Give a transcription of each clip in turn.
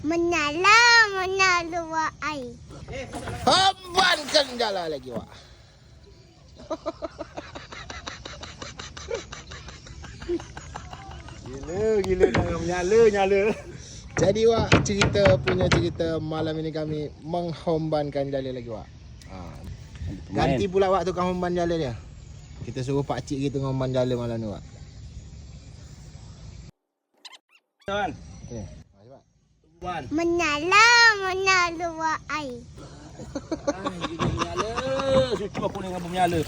Menyala, menyala wak air. Hembankan jala lagi, Wak. Gila dah nyala. Jadi, Wak, cerita malam ini kami menghombankan jala lagi, Wak. Ganti pula Wak tukang homban jala dia. Kita suruh pak cik kita ngomban jala malam ni, Wak. Tuan. Okey. Tuan. Menyala, menyala wak air. Menyala. Suci apa dengan menyala?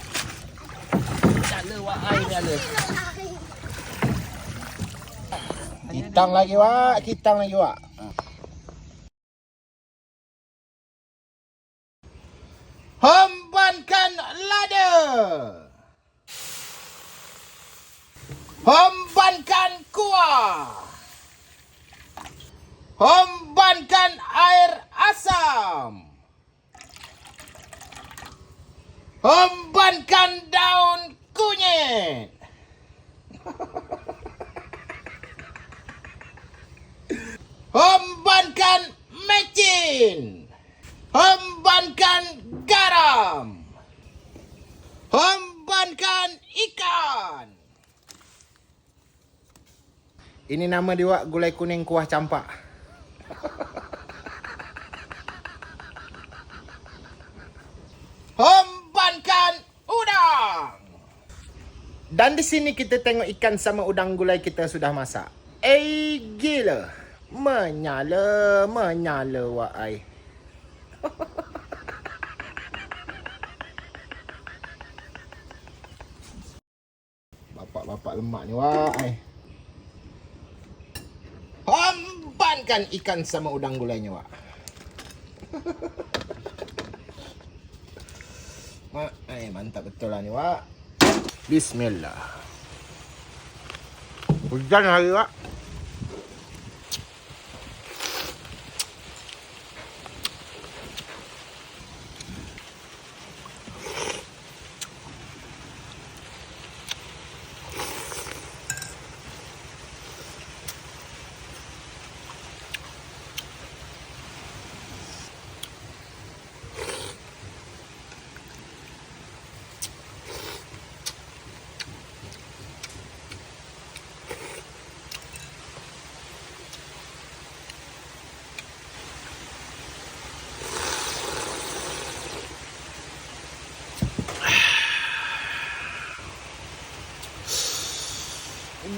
Menyala wak air menyala. Kitang lagi, Wak. Hombankan lada. Hombankan kuah. Hombankan air asam. Hombankan daun kunyit. Hombankan mecin. Hombankan garam. Hombankan ikan. Ini nama dia, Wak, gulai kuning kuah campak. Hombankan udang. Dan di sini kita tengok ikan sama udang gulai kita sudah masak. Gila. Menyala Wak ai. Bapak lemak ni, Wak ai. Hombankan ikan sama udang gulainya, Wak. Mantap betul lah ni, Wak. Bismillah. Hujan hari, Wak.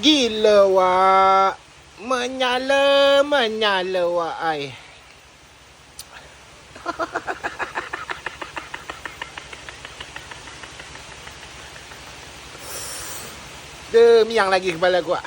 Gila, Wak. Menyala Wak ai. Miang lagi kepala aku, Wak.